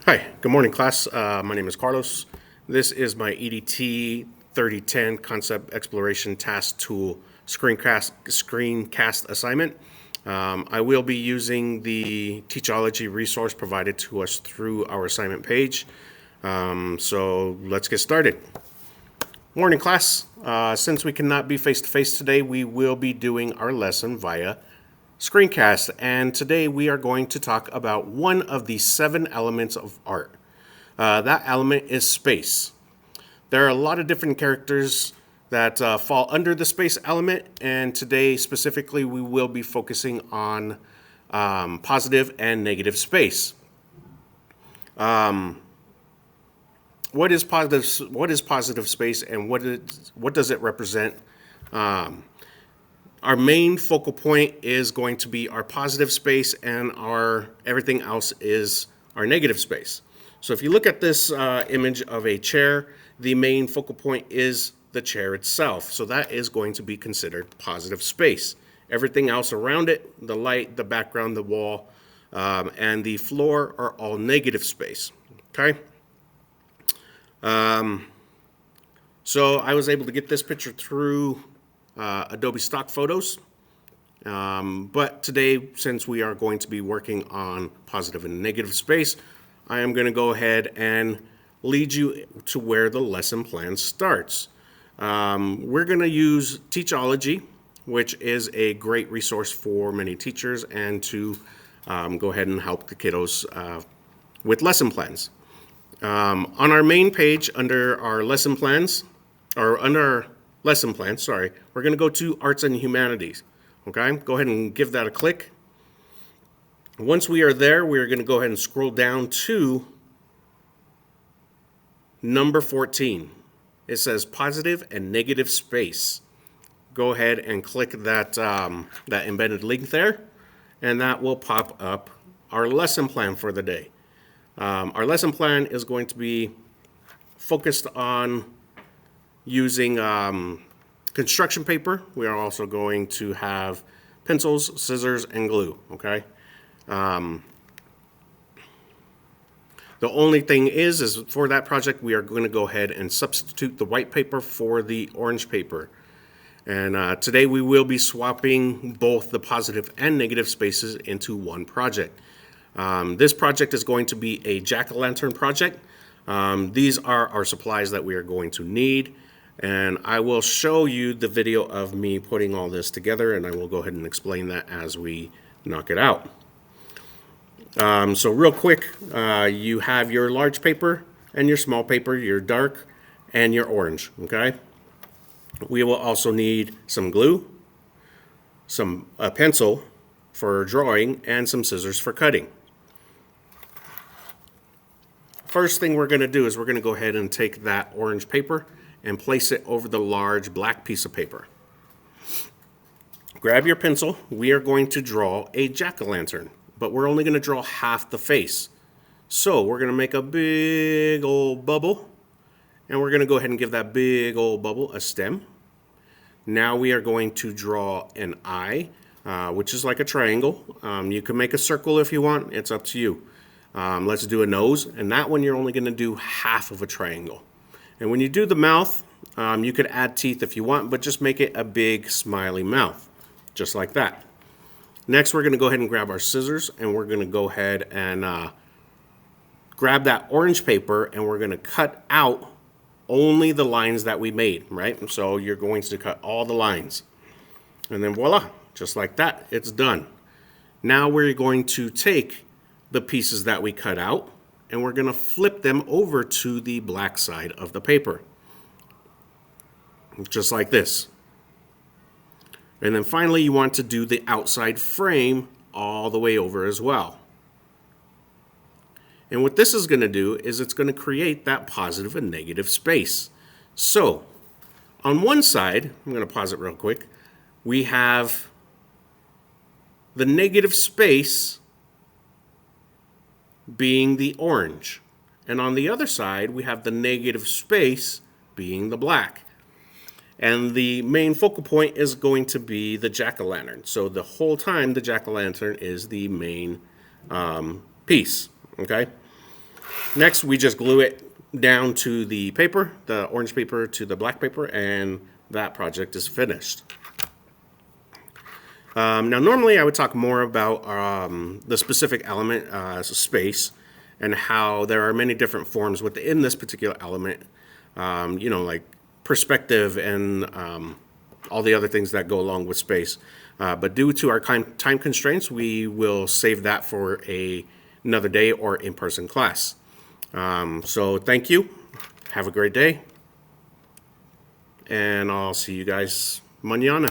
Hi, good morning, class. My name is Carlos. This is my EDT-3010 Concept Exploration Task Tool screencast assignment. I will be using the Teachology resource provided to us through our assignment page. So let's get started. Morning, class. Since we cannot be face-to-face today, we will be doing our lesson via screencast, and today we are going to talk about one of the 7 elements of art. That element is space. There are a lot of different characters that fall under the space element, and today specifically we will be focusing on positive and negative space. What is positive space, and what does it represent? Our main focal point is going to be our positive space, and everything else is our negative space. So if you look at this image of a chair, the main focal point is the chair itself. So that is going to be considered positive space. Everything else around it, the light, the background, the wall, and the floor are all negative space. Okay? So I was able to get this picture through Adobe stock photos. But today, since we are going to be working on positive and negative space, I am going to go ahead and lead you to where the lesson plan starts. We're going to use Teachology, which is a great resource for many teachers, and to go ahead and help the kiddos with lesson plans. On our main page, under our lesson plans, or under our lesson plan, sorry, we're going to go to Arts and Humanities. Okay, go ahead and give that a click. Once we are there, we're going to go ahead and scroll down to number 14. It says positive and negative space. Go ahead and click that embedded link there, and that will pop up our lesson plan for the day. Our lesson plan is going to be focused on using construction paper. We are also going to have pencils, scissors, and glue, okay? The only thing is for that project, we are going to go ahead and substitute the white paper for the orange paper. And today we will be swapping both the positive and negative spaces into one project. This project is going to be a jack-o'-lantern project. These are our supplies that we are going to need. And I will show you the video of me putting all this together, and I will go ahead and explain that as we knock it out. So real quick, you have your large paper and your small paper, your dark and your orange, okay? We will also need some glue, a pencil for drawing, and some scissors for cutting. First thing we're going to do is we're going to go ahead and take that orange paper and place it over the large black piece of paper. Grab your pencil. We are going to draw a jack-o'-lantern, but we're only going to draw half the face. So we're going to make a big old bubble, and we're going to go ahead and give that big old bubble a stem. Now we are going to draw an eye, which is like a triangle. You can make a circle if you want. It's up to you. Let's do a nose, and that one you're only going to do half of a triangle. And when you do the mouth, you could add teeth if you want, but just make it a big smiley mouth, just like that. Next, we're going to go ahead and grab our scissors, and we're going to go ahead and grab that orange paper, and we're going to cut out only the lines that we made, right? So you're going to cut all the lines. And then voila, just like that, it's done. Now we're going to take the pieces that we cut out, and we're going to flip them over to the black side of the paper, just like this. And then finally, you want to do the outside frame all the way over as well. And what this is going to do is it's going to create that positive and negative space. So on one side, I'm going to pause it real quick, we have the negative space being the orange. And on the other side, we have the negative space being the black. And the main focal point is going to be the jack-o'-lantern. So the whole time, the jack-o'-lantern is the main piece, okay? Next, we just glue it down to the paper, the orange paper to the black paper, and that project is finished. Now, normally I would talk more about the specific element, space, and how there are many different forms within this particular element, you know, like perspective and all the other things that go along with space. But due to our time constraints, we will save that for another day or in-person class. So thank you. Have a great day. And I'll see you guys mañana.